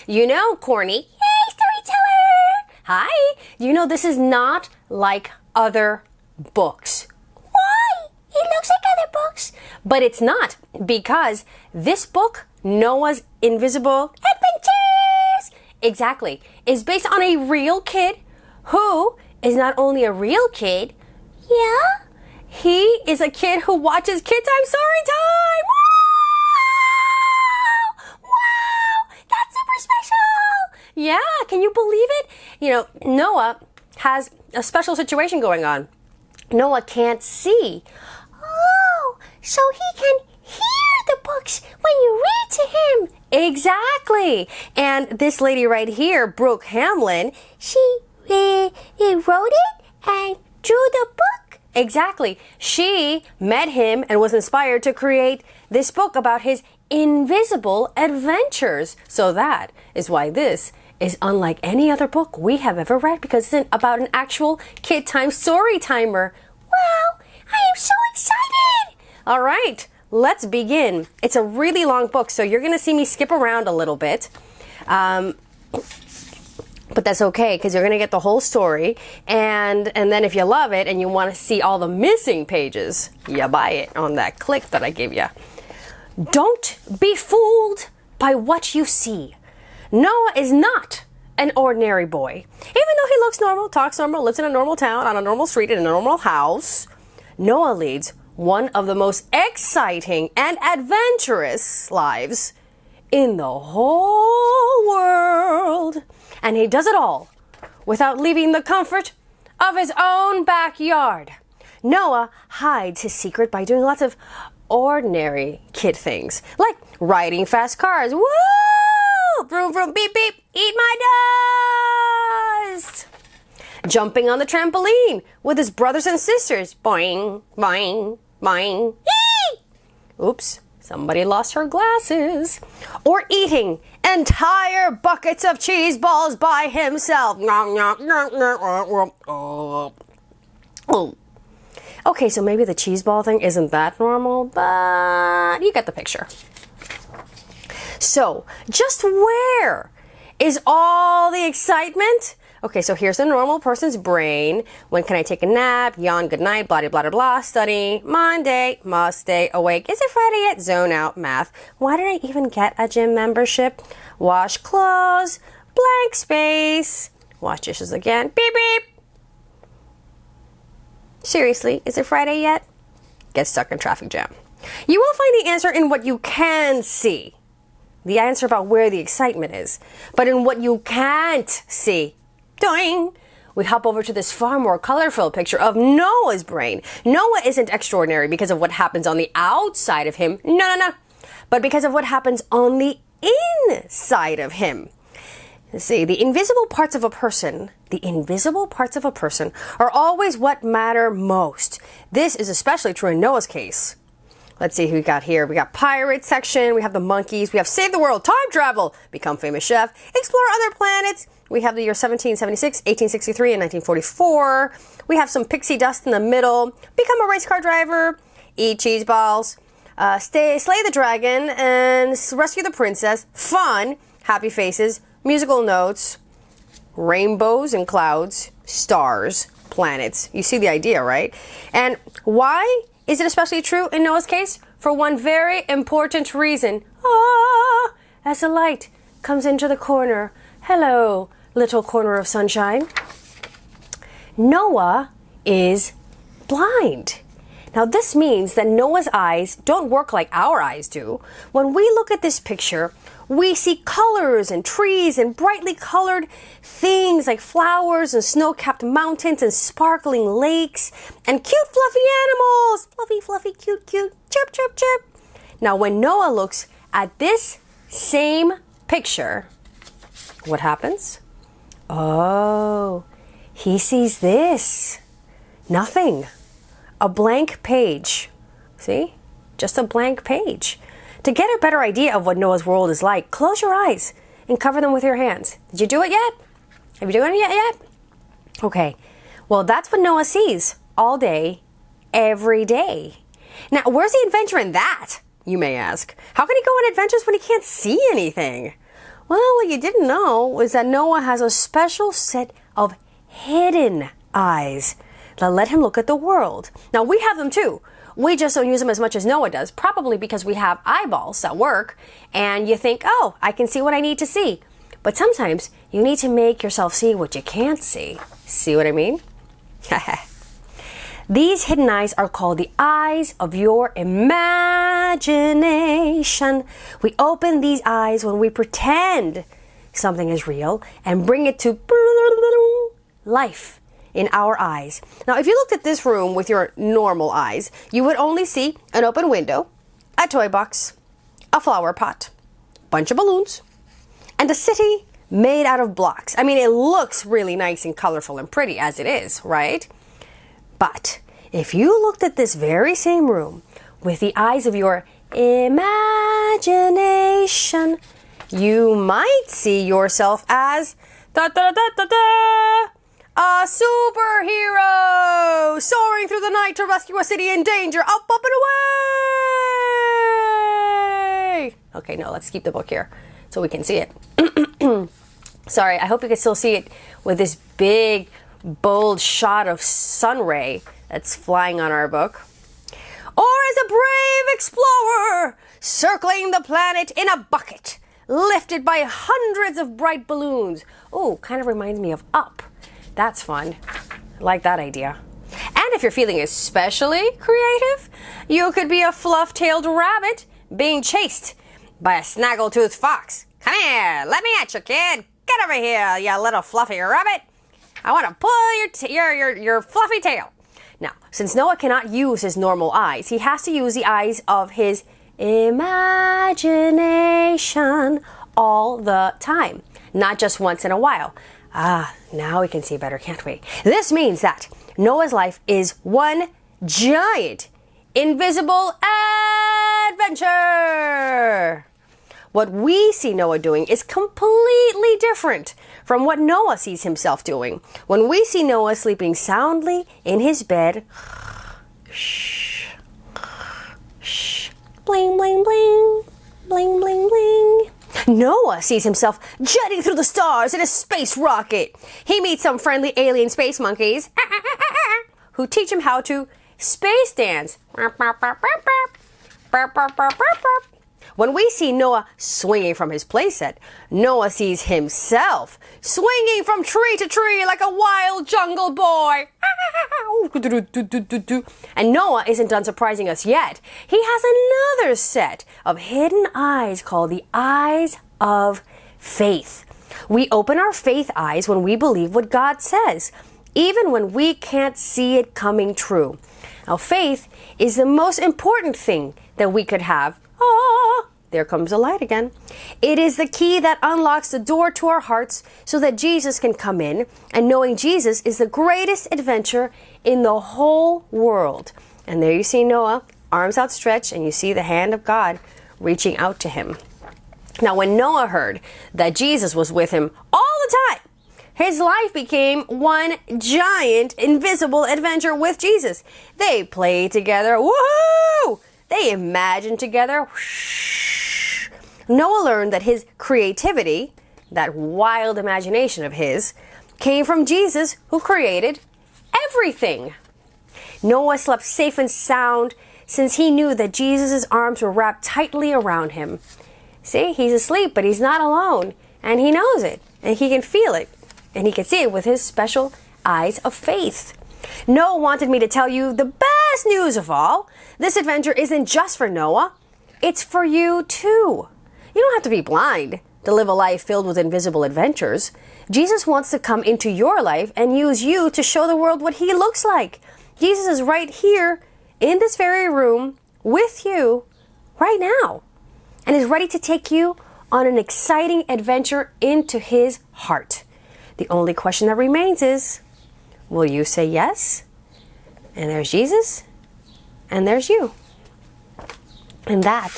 You know, corny. Yay, storyteller! Hi. You know, this is not like other books. Why? It looks like other books. But it's not, because this book, Noah's Invisible Adventures, exactly, is based on a real kid who is not only a real kid, yeah, he is a kid who watches KidTime StoryTime. Wow! Wow! That's super special! Yeah, can you believe it? You know, Noah has a special situation going on. Noah can't see. Oh, so he can hear the books when you read to him. Exactly. And this lady right here, Brooke Hamlin, she wrote it and drew the book. Exactly. She met him and was inspired to create this book about his invisible adventures. So that is why this is unlike any other book we have ever read, because it's about an actual KidTime StoryTimer. Wow, I am so excited! All right, let's begin. It's a really long book, so you're going to see me skip around a little bit. But that's okay, because you're going to get the whole story. And then if you love it and you want to see all the missing pages, you buy it on that click that I gave you. Don't be fooled by what you see. Noah is not an ordinary boy. Even though he looks normal, talks normal, lives in a normal town, on a normal street, in a normal house, Noah leads one of the most exciting and adventurous lives in the whole world. And he does it all without leaving the comfort of his own backyard. Noah hides his secret by doing lots of ordinary kid things, like riding fast cars. Woo! Vroom, vroom, beep, beep, eat my dust! Jumping on the trampoline with his brothers and sisters. Boing, boing, boing. Yee! Oops, somebody lost her glasses. Or eating entire buckets of cheese balls by himself. Okay, so maybe the cheese ball thing isn't that normal, but you get the picture. So, just where is all the excitement? Okay, so here's a normal person's brain. When can I take a nap? Yawn, good night, blah, blah, blah, blah. Study, Monday, must stay awake. Is it Friday yet? Zone out, math. Why did I even get a gym membership? Wash clothes, blank space. Wash dishes again, beep, beep. Seriously, is it Friday yet? Get stuck in traffic jam. You will find the answer in what you can see. The answer about where the excitement is. But in what you can't see, doing, we hop over to this far more colorful picture of Noah's brain. Noah isn't extraordinary because of what happens on the outside of him. No. But because of what happens on the inside of him. See, the invisible parts of a person are always what matter most. This is especially true in Noah's case. Let's see who we got here. We got pirate section, we have the monkeys, we have save the world, time travel, become famous chef, explore other planets. We have the year 1776, 1863, and 1944. We have some pixie dust in the middle, become a race car driver, eat cheese balls, slay the dragon, and rescue the princess, fun, happy faces, musical notes, rainbows and clouds, stars, planets. You see the idea, right? And why is it especially true in Noah's case? For one very important reason. As the light comes into the corner. Hello, little corner of sunshine. Noah is blind. Now this means that Noah's eyes don't work like our eyes do. When we look at this picture, we see colors and trees and brightly colored things like flowers and snow-capped mountains and sparkling lakes and cute fluffy animals. Fluffy, fluffy, cute, cute, chirp, chirp, chirp. Now when Noah looks at this same picture, what happens? Oh, he sees this. Nothing. A blank page. See? Just a blank page. To get a better idea of what Noah's world is like, close your eyes and cover them with your hands. Did you do it yet? Have you done it yet? Okay. Well, that's what Noah sees all day, every day. Now, where's the adventure in that, you may ask? How can he go on adventures when he can't see anything? Well, what you didn't know is that Noah has a special set of hidden eyes that let him look at the world. Now, we have them too. We just don't use them as much as Noah does, probably because we have eyeballs that work, and you think, oh, I can see what I need to see. But sometimes you need to make yourself see what you can't see. See what I mean? These hidden eyes are called the eyes of your imagination. We open these eyes when we pretend something is real and bring it to life in our eyes. Now, if you looked at this room with your normal eyes, you would only see an open window, a toy box, a flower pot, bunch of balloons, and a city made out of blocks. I mean, it looks really nice and colorful and pretty as it is, right? But if you looked at this very same room with the eyes of your imagination, you might see yourself as a superhero soaring through the night to rescue a city in danger. Up, up, and away! Okay, no, let's keep the book here so we can see it. Sorry, I hope you can still see it with this big, bold shot of sun ray that's flying on our book. Or as a brave explorer circling the planet in a bucket, lifted by hundreds of bright balloons. Oh, kind of reminds me of Up. That's fun. I like that idea. And if you're feeling especially creative, you could be a fluff-tailed rabbit being chased by a snaggle-toothed fox. Come here, let me at you, kid. Get over here, you little fluffy rabbit. I want to pull your fluffy tail. Now, since Noah cannot use his normal eyes, he has to use the eyes of his imagination all the time, not just once in a while. Now we can see better, can't we? This means that Noah's life is one giant, invisible adventure. What we see Noah doing is completely different from what Noah sees himself doing. When we see Noah sleeping soundly in his bed, shh, shh, bling, bling, bling, bling, bling, bling. Noah sees himself jetting through the stars in a space rocket. He meets some friendly alien space monkeys who teach him how to space dance. When we see Noah swinging from his playset, Noah sees himself swinging from tree to tree like a wild jungle boy. And Noah isn't done surprising us yet. He has another set of hidden eyes called the eyes of faith. We open our faith eyes when we believe what God says, even when we can't see it coming true. Now, faith is the most important thing that we could have. There comes the light again. It is the key that unlocks the door to our hearts so that Jesus can come in, and knowing Jesus is the greatest adventure in the whole world. And there you see Noah, arms outstretched, and you see the hand of God reaching out to him. Now, when Noah heard that Jesus was with him all the time, his life became one giant invisible adventure with Jesus. They played together. Woohoo! They imagined together. Noah learned that his creativity, that wild imagination of his, came from Jesus, who created everything. Noah slept safe and sound since he knew that Jesus' arms were wrapped tightly around him. See, he's asleep, but he's not alone, and he knows it, and he can feel it, and he can see it with his special eyes of faith. Noah wanted me to tell you the best news of all. This adventure isn't just for Noah. It's for you too. You don't have to be blind to live a life filled with invisible adventures. Jesus wants to come into your life and use you to show the world what he looks like. Jesus is right here in this very room with you right now and is ready to take you on an exciting adventure into his heart. The only question that remains is, will you say yes? And there's Jesus, and there's you. And that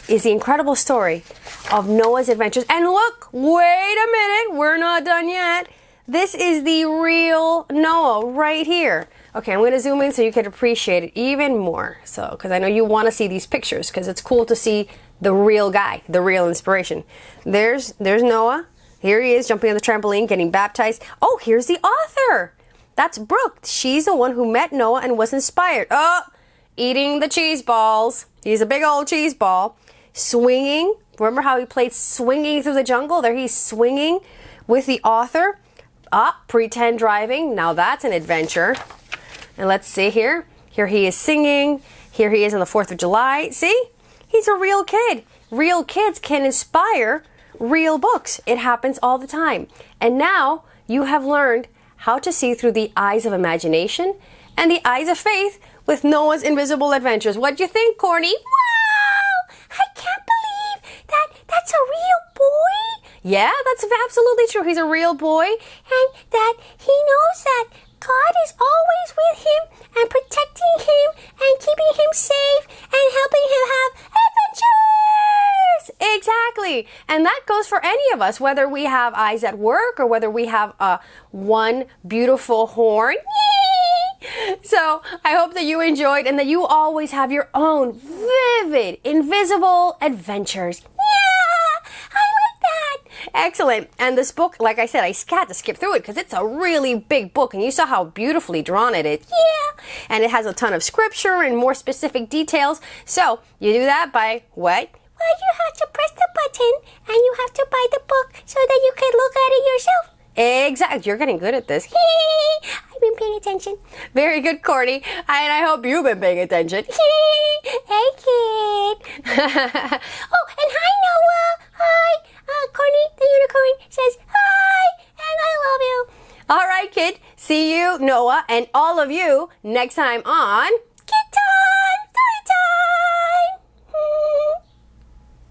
is the incredible story of Noah's adventures. And look, wait a minute, we're not done yet. This is the real Noah right here. Okay, I'm going to zoom in so you can appreciate it even more. So, because I know you want to see these pictures, because it's cool to see the real guy, the real inspiration. There's Noah. Here he is jumping on the trampoline, getting baptized. Oh, here's the author. That's Brooke. She's the one who met Noah and was inspired. Oh, eating the cheese balls. He's a big old cheese ball. Swinging. Remember how he played swinging through the jungle? There he's swinging with the author. Pretend driving. Now that's an adventure. And let's see here. Here he is singing. Here he is on the 4th of July. See? He's a real kid. Real kids can inspire real books. It happens all the time. And now you have learned how to see through the eyes of imagination and the eyes of faith with Noah's Invisible Adventures. What do you think, Corny? Wow! I can't believe that's a real boy. Yeah, that's absolutely true. He's a real boy. And that he knows that God is always with him and protecting him and keeping him safe and helping him have adventures. Exactly. And that goes for any of us, whether we have eyes at work or whether we have one beautiful horn. So I hope that you enjoyed and that you always have your own vivid, invisible adventures. Yeah, I like that. Excellent. And this book, like I said, I had to skip through it because it's a really big book and you saw how beautifully drawn it is. Yeah. And it has a ton of scripture and more specific details. So you do that by what? Well, you have to press the button and you have to buy the book so that you can look at it yourself. Exactly. You're getting good at this. I've been paying attention. Very good, Courtney. And I hope you've been paying attention. Hey, kid. Oh, and hi, Noah. Hi. Courtney, the unicorn, says hi, and I love you. All right, kid. See you, Noah, and all of you next time on